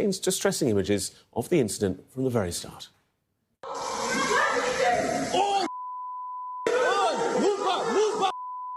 contains distressing images of the incident from the very start.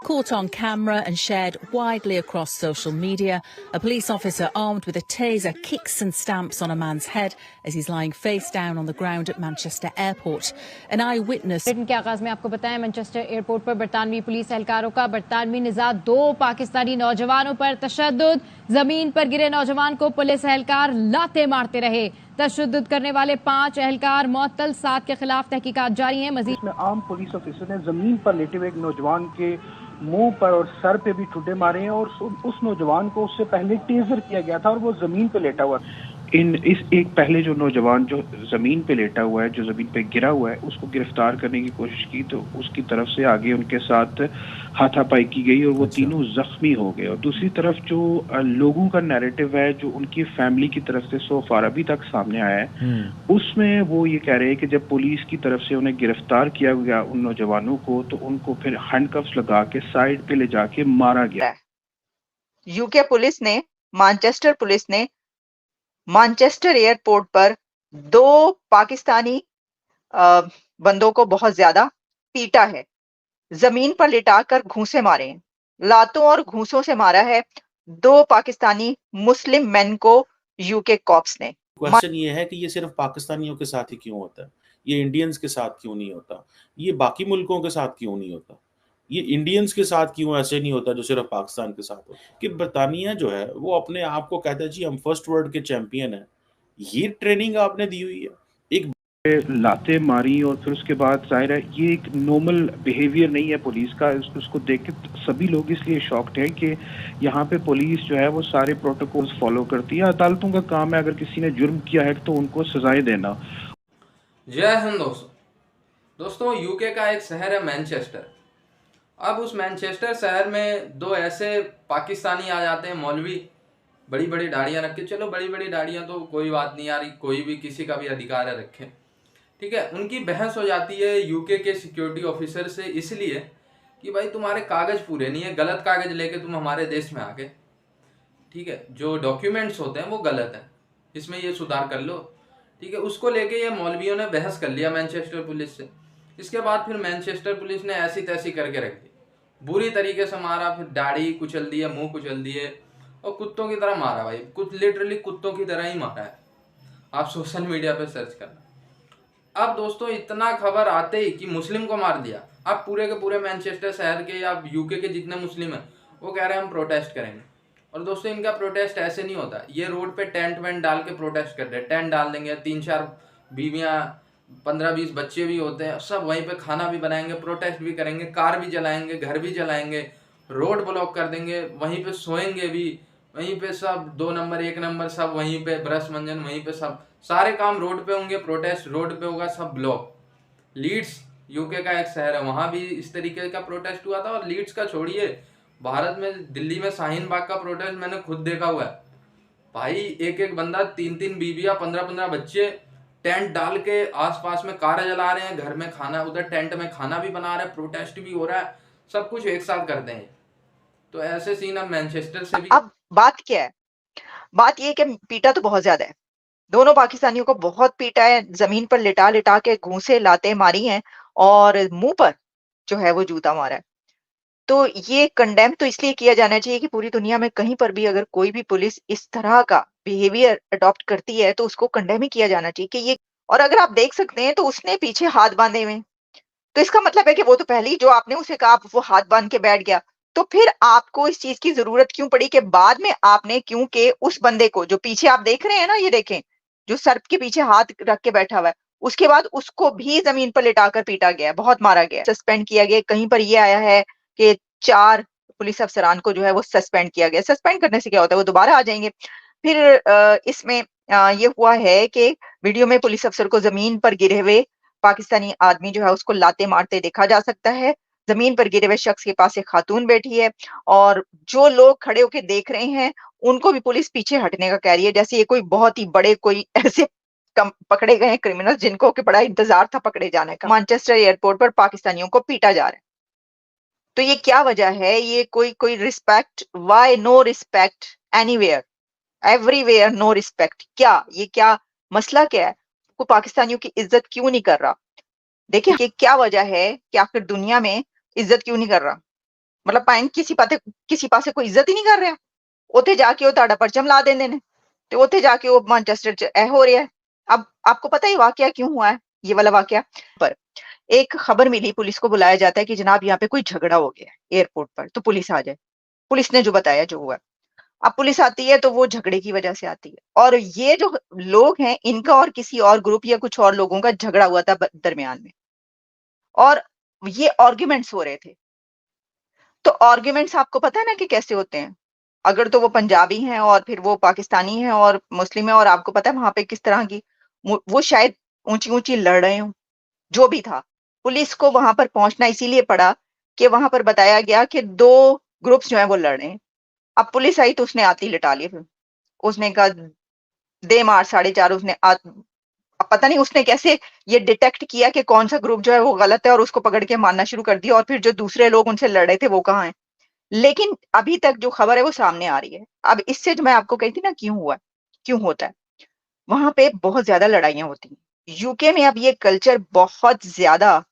Caught on camera and shared widely across social media, a police officer armed with a taser kicks and stamps on a man's head as he's lying face down on the ground at Manchester Airport. An eyewitness... Britain के आगाज में आपको बताया Manchester airport पर बरतानवी police एहलकारों का बरतानवी निजात 2 पाकिस्तानी नौजवानों पर तशद्दुद। जमीन पर गिरे नौजवान को पुलिस एहलकार लाते मारते रहे। तशद्दुद करने वाले 5 एहलकार मुअत्तल, 7 के खिलाफ तहकीकात जारी है। मजीद आम पुलिस ऑफिसर ने जमीन पर लेटे हुए एक नौजवान के मुंह पर और सर पे भी ठुड्डे मारे हैं और उस नौजवान को उससे पहले टेजर किया गया था और वो जमीन पे लेटा हुआ। इस एक पहले जो नौजवान जो जमीन पे लेटा हुआ है, जो जमीन पे गिरा हुआ है, उसको गिरफ्तार करने की कोशिश की तो उसकी तरफ से आगे उनके साथ हाथापाई की गई और वो तीनों जख्मी हो गए। और दूसरी तरफ जो लोगों का नैरेटिव है जो उनकी फैमिली की तरफ से सो फार अभी तक सामने आया है, उसमें वो ये कह रहे हैं कि जब पुलिस की तरफ से उन्हें गिरफ्तार किया गया उन नौजवानों को, तो उनको फिर हैंडकफ्स लगा के साइड पे ले जाके मारा गया। यूके पुलिस ने, मैनचेस्टर एयरपोर्ट पर 2 पाकिस्तानी बंदों को बहुत ज्यादा पीटा है, जमीन पर लिटाकर घूंसे मारे हैं। लातों और घूंसों से मारा है 2 पाकिस्तानी मुस्लिम मेन को यूके कॉप्स ने। क्वेश्चन ये है कि ये सिर्फ पाकिस्तानियों के साथ ही क्यों होता है, ये इंडियंस के साथ क्यों नहीं होता, ये बाकी मुल्कों के साथ क्यों नहीं होता, ये इंडियंस के साथ क्यों ऐसे नहीं होता जो सिर्फ पाकिस्तान के साथ हो। कि बरतानिया जो है वो अपने आप को कहता है जी हम फर्स्ट वर्ल्ड के चैंपियन हैं। ये ट्रेनिंग आपने दी हुई है, एक लाते मारी और फिर उसके बाद जाहिर है ये एक नॉर्मल बिहेवियर नहीं है पुलिस का। उसको देख के सभी लोग इसलिए शॉक्ड हैं कि यहाँ पे पुलिस जो है वो सारे प्रोटोकॉल्स फॉलो करती है। अदालतों का काम है अगर किसी ने जुर्म किया है तो उनको सजाएं देना। जय हिंद दोस्तों, यूके का एक शहर है मैनचेस्टर। अब उस मैनचेस्टर शहर में 2 ऐसे पाकिस्तानी आ जाते हैं मौलवी, बड़ी बड़ी दाढ़ियाँ रख के। चलो बड़ी बड़ी दाढ़ियाँ तो कोई बात नहीं यार, कोई भी किसी का भी अधिकार है रखे, ठीक है। उनकी बहस हो जाती है यूके के सिक्योरिटी ऑफिसर से, इसलिए कि भाई तुम्हारे कागज़ पूरे नहीं है, गलत कागज़ लेके तुम हमारे देश में आ गए, ठीक है। जो डॉक्यूमेंट्स होते हैं वो गलत हैं, इसमें ये सुधार कर लो, ठीक है। उसको लेके ये मौलवियों ने बहस कर लिया मैनचेस्टर पुलिस से। इसके बाद फिर मैनचेस्टर पुलिस ने ऐसी तैसी करके रख दी, बुरी तरीके से मारा, फिर दाढ़ी कुचल दिए, मुंह कुचल दिए और कुत्तों की तरह मारा भाई, कुछ लिटरली कुत्तों की तरह ही मारा है। आप सोशल मीडिया पे सर्च करना। अब दोस्तों इतना खबर आते ही कि मुस्लिम को मार दिया, अब पूरे के पूरे मैनचेस्टर शहर के या यूके के जितने मुस्लिम हैं वो कह रहे हैं हम प्रोटेस्ट करेंगे। और दोस्तों इनका प्रोटेस्ट ऐसे नहीं होता, ये रोड पे टेंट वेंट डाल के प्रोटेस्ट कर रहे हैं। टेंट डाल देंगे, 3-4 बीवियाँ, 15-20 बच्चे भी होते हैं, सब वहीं पे खाना भी बनाएंगे, प्रोटेस्ट भी करेंगे, कार भी जलाएंगे, घर भी जलाएंगे, रोड ब्लॉक कर देंगे, वहीं पे सोएंगे भी, वहीं पे सब 2 नंबर 1 नंबर सब वहीं पे, ब्रश मंजन वहीं पे, सब सारे काम रोड पे होंगे, प्रोटेस्ट रोड पे होगा, सब ब्लॉक। लीड्स यूके का एक शहर है, वहाँ भी इस तरीके का प्रोटेस्ट हुआ था। और लीड्स का छोड़िए, भारत में दिल्ली में शाहीन बाग का प्रोटेस्ट मैंने खुद देखा हुआ है भाई। एक बंदा, 3 बीवियाँ, 15 बच्चे टेंट डाल के आसपास में कार जला रहे हैं, घर में खाना, उधर टेंट में खाना भी बना रहे हैं, प्रोटेस्ट भी हो रहा है, सब कुछ एक साथ करते हैं। तो ऐसे सीन अब मैनचेस्टर से भी। अब बात क्या है? बात ये है कि पीटा तो बहुत ज्यादा है, दोनों पाकिस्तानियों को बहुत पीटा है, जमीन पर लिटा लिटा के घूंसे लाते मारी हैं और मुंह पर जो है वो जूता मारा है। तो ये कंडेम तो इसलिए किया जाना चाहिए कि पूरी दुनिया में कहीं पर भी अगर कोई भी पुलिस इस तरह का बिहेवियर अडॉप्ट करती है तो उसको कंडेम ही किया जाना चाहिए कि ये। और अगर आप देख सकते हैं तो उसने पीछे हाथ बांधे हुए, तो इसका मतलब है कि वो तो पहले ही जो आपने उसे कहा वो हाथ बांध के बैठ गया, तो फिर आपको इस चीज की जरूरत क्यों पड़ी कि बाद में आपने, क्योंकि उस बंदे को जो पीछे आप देख रहे हैं ना, ये देखें जो सर के पीछे हाथ रख के बैठा हुआ है, उसके बाद उसको भी जमीन पर लिटाकर पीटा गया, बहुत मारा गया, सस्पेंड किया गया। कहीं पर ये आया है कि 4 पुलिस अफसरान को जो है वो सस्पेंड किया गया। सस्पेंड करने से क्या होता है, वो दोबारा आ जाएंगे। फिर इसमें ये हुआ है कि वीडियो में पुलिस अफसर को जमीन पर गिरे हुए पाकिस्तानी आदमी जो है उसको लाते मारते देखा जा सकता है। जमीन पर गिरे हुए शख्स के पास एक खातून बैठी है और जो लोग खड़े होकर देख रहे हैं उनको भी पुलिस पीछे हटने का कह रही है, जैसे ये कोई बहुत ही बड़े कोई ऐसे पकड़े गए क्रिमिनल जिनको कि बड़ा इंतजार था पकड़े जाने का। मैनचेस्टर एयरपोर्ट पर पाकिस्तानियों को पीटा जा रहा है, तो ये क्या वजह है? ये कोई respect, why no respect anywhere? Everywhere no respect. क्या ये क्या मसला क्या है? को पाकिस्तानियों की इज्जत क्यों नहीं कर रहा? देखिए कि क्या वजह है कि आखिर दुनिया में इज्जत क्यों नहीं कर रहा? मतलब पाइन किसी पासे कोई इज्जत ही नहीं कर रहा। ਉੱਥੇ ਜਾ ਕੇ ਉਹ ਤੁਹਾਡਾ ਪਰਚਮ ਲਾ ਦਿੰਦੇ ਨੇ ਤੇ ਉੱਥੇ ਜਾ ਕੇ ਉਹ मैनचेस्टर ਚ ਇਹ हो रहा है। अब आपको पता है वाकया क्यों हुआ है? ये वाला वाकया पर एक खबर मिली, पुलिस को बुलाया जाता है कि जनाब यहाँ पे कोई झगड़ा हो गया है एयरपोर्ट पर, तो पुलिस आ जाए। पुलिस ने जो बताया जो हुआ, अब पुलिस आती है तो वो झगड़े की वजह से आती है, और ये जो लोग हैं इनका और किसी और ग्रुप या कुछ और लोगों का झगड़ा हुआ था दरमियान में, और ये आर्ग्यूमेंट्स हो रहे थे। तो आर्ग्यूमेंट्स आपको पता है ना कि कैसे होते हैं? अगर तो वो पंजाबी हैं और फिर वो पाकिस्तानी हैं और मुस्लिम है, और आपको पता है वहां पे किस तरह की वो शायद ऊंची ऊंची लड़ रहे हों, जो भी था। पुलिस को वहां पर पहुंचना इसीलिए पड़ा कि वहां पर बताया गया कि 2 ग्रुप्स जो है वो लड़ रहे हैं। अब पुलिस आई तो उसने आती लिटा लिया, फिर उसने कहा दे मार 4.5। उसने अब पता नहीं उसने कैसे ये डिटेक्ट किया कि कौन सा ग्रुप जो है वो गलत है, और उसको पकड़ के मारना शुरू कर दिया। और फिर जो दूसरे लोग उनसे लड़ रहे थे वो कहाँ हैं? लेकिन अभी तक जो खबर है वो सामने आ रही है। अब इससे जो मैं आपको कही थी ना क्यों हुआ, क्यों होता है, वहां पे बहुत ज्यादा लड़ाइयां होती हैं। यूके में अब ये कल्चर बहुत ज्यादा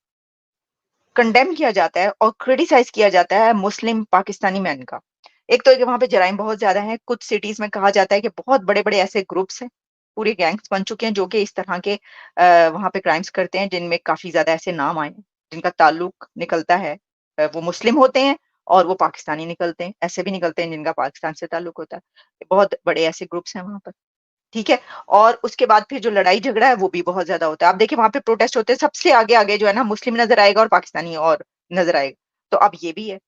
कंडेम किया जाता है और क्रिटिसाइज किया जाता है मुस्लिम पाकिस्तानी मैन का। एक तो कि वहां पे जराइम बहुत ज्यादा है। कुछ सिटीज में कहा जाता है कि बहुत बड़े बड़े ऐसे ग्रुप्स हैं, पूरे गैंग्स बन चुके हैं जो कि इस तरह के वहां पे क्राइम्स करते हैं, जिनमें काफी ज्यादा ऐसे नाम आए हैं जिनका ताल्लुक निकलता है वो मुस्लिम होते हैं और वो पाकिस्तानी निकलते हैं, ऐसे भी निकलते हैं जिनका पाकिस्तान से ताल्लुक होता है। बहुत बड़े ऐसे ग्रुप्स हैं वहां पर, ठीक है। और उसके बाद फिर जो लड़ाई झगड़ा है वो भी बहुत ज्यादा होता है। आप देखिए वहां पे प्रोटेस्ट होते हैं, सबसे आगे आगे जो है ना मुस्लिम नजर आएगा और पाकिस्तानी और नजर आएगा। तो अब ये भी है।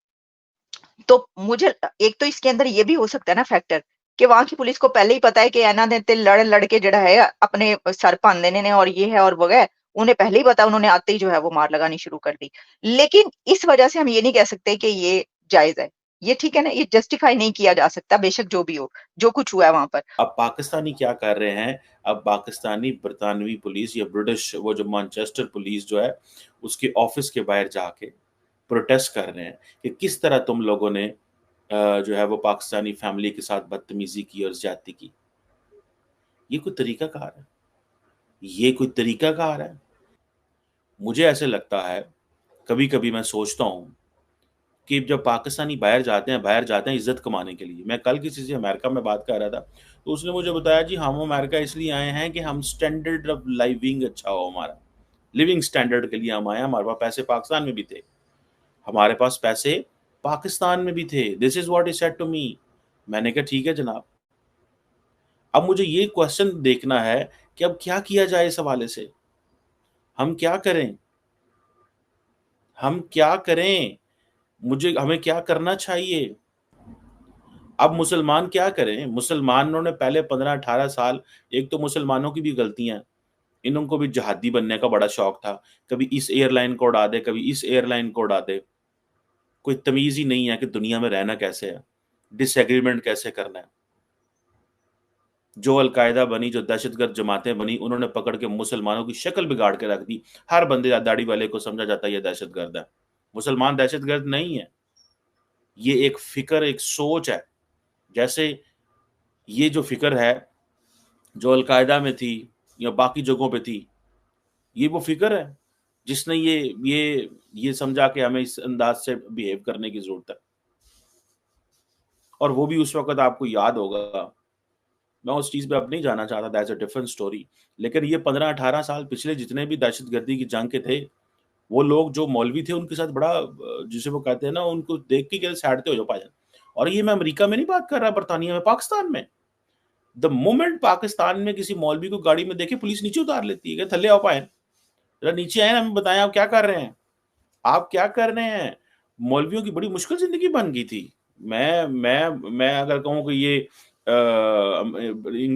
तो मुझे एक तो इसके अंदर ये भी हो सकता है ना फैक्टर कि वहां की पुलिस को पहले ही पता है कि ऐना ने लड़ के जड़ा है अपने सर भन देने ने और ये है और वो है, उन्हें पहले ही पता, उन्होंने आते ही जो है वो मार लगानी शुरू कर दी। लेकिन इस वजह से हम ये नहीं कह सकते कि ये जायज है, ये ठीक है ना, ये जस्टिफाई नहीं किया जा सकता, बेशक जो भी हो, जो कुछ हुआ है वहां पर। अब पाकिस्तानी क्या कर रहे हैं? अब पाकिस्तानी बरतानवी पुलिस या ब्रिटिश वो जो मैनचेस्टर पुलिस जो है उसके ऑफिस के बाहर जाके प्रोटेस्ट कर रहे हैं कि किस तरह तुम लोगों ने जो है वो पाकिस्तानी फैमिली के साथ बदतमीजी की और ज्यादती की। ये कोई तरीकाकार है? ये कोई तरीकाकार है? मुझे ऐसे लगता है, कभी कभी मैं सोचता हूँ कि जब पाकिस्तानी बाहर जाते हैं इज्जत कमाने के लिए। मैं कल किसी से अमेरिका में बात कर रहा था तो उसने मुझे बताया जी हम अमेरिका इसलिए आए हैं कि हम स्टैंडर्ड ऑफ लिविंग अच्छा हो, हमारा लिविंग स्टैंडर्ड के लिए हम आए हैं। हमारे पास पैसे पाकिस्तान में भी थे, हमारे पास पैसे पाकिस्तान में भी थे। This is what he said to me. मैंने कहा ठीक है जनाब। अब मुझे ये क्वेश्चन देखना है कि अब क्या किया जाए इस हवाले से। हम क्या करें? हम क्या करें? हमें क्या करना चाहिए? अब मुसलमान क्या करें? मुसलमानों ने पहले 15-18 साल, एक तो मुसलमानों की भी गलतियां, इनको भी जहादी बनने का बड़ा शौक था, कभी इस एयरलाइन को उड़ा दे, कभी इस एयरलाइन को उड़ा दे। कोई तमीज ही नहीं है कि दुनिया में रहना कैसे है, डिसएग्रीमेंट कैसे करना है। जो अलकायदा बनी, जो दहशतगर्द जमातें बनी, उन्होंने पकड़ के मुसलमानों की शक्ल बिगाड़ के रख दी। हर बंदे दाढ़ी वाले को समझा जाता है ये दहशतगर्द है। मुसलमान दहशतगर्द नहीं है, ये एक फिक्र, एक सोच है। जैसे ये जो फिक्र है जो अलकायदा में थी या बाकी जगहों पे थी, ये वो फिक्र है जिसने ये समझा कि हमें इस अंदाज से बिहेव करने की जरूरत है। और वो भी उस वक्त आपको याद होगा, मैं उस चीज पे अब नहीं जाना चाहता, दैट्स अ डिफरेंट स्टोरी। लेकिन ये 15-18 साल पिछले जितने भी दहशतगर्दी की जंग के थे, वो लोग जो मौलवी थे उनके साथ बड़ा, जिसे वो कहते हैं ना, उनको देख के कहते सैडते हो जाओ भाईजान। और ये मैं अमेरिका में नहीं बात कर रहा, बरतानिया में, पाकिस्तान में। द मोमेंट पाकिस्तान में किसी मौलवी को गाड़ी में देखे पुलिस नीचे उतार लेती है, थल्ले आओ पाए, जरा नीचे आए ना, हमें बताएं आप क्या कर रहे हैं, आप क्या कर रहे हैं। मौलवियों की बड़ी मुश्किल जिंदगी बन गई थी। मैं अगर कहूँ कि ये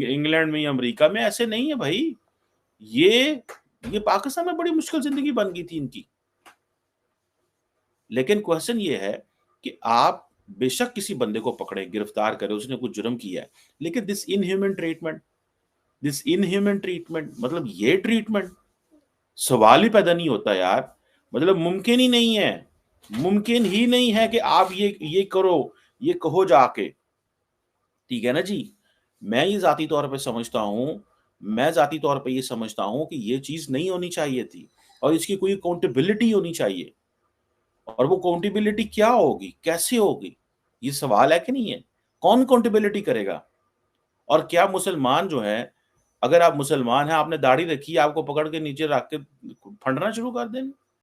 इंग्लैंड में या अमेरिका में ऐसे नहीं है भाई, ये पाकिस्तान में बड़ी मुश्किल जिंदगी बन गई थी इनकी। लेकिन क्वेश्चन ये है कि आप बेशक किसी बंदे को पकड़े, गिरफ्तार करें, उसने कुछ जुर्म किया है, लेकिन दिस इनह्यूमन ट्रीटमेंट, मतलब ये ट्रीटमेंट सवाल ही पैदा नहीं होता यार। मतलब मुमकिन ही नहीं है कि आप ये करो, ये कहो जाके, ठीक है ना जी। मैं ये ज़ाती तौर पे समझता हूँ, मैं ज़ाती तौर पे ये समझता हूँ कि ये चीज़ नहीं होनी चाहिए थी और इसकी कोई अकाउंटेबिलिटी होनी चाहिए। और वो अकाउंटेबिलिटी क्या होगी, कैसे होगी? ये सवाल है कि नहीं है? कौन अकाउंटेबिलिटी करेगा? और क्या मुसलमान जो हैं, अगर आप मुसलमान हैं, आपने दाढ़ी रखी है, आपको पकड़ के नीचे रख के फंडना शुरू कर देंगे?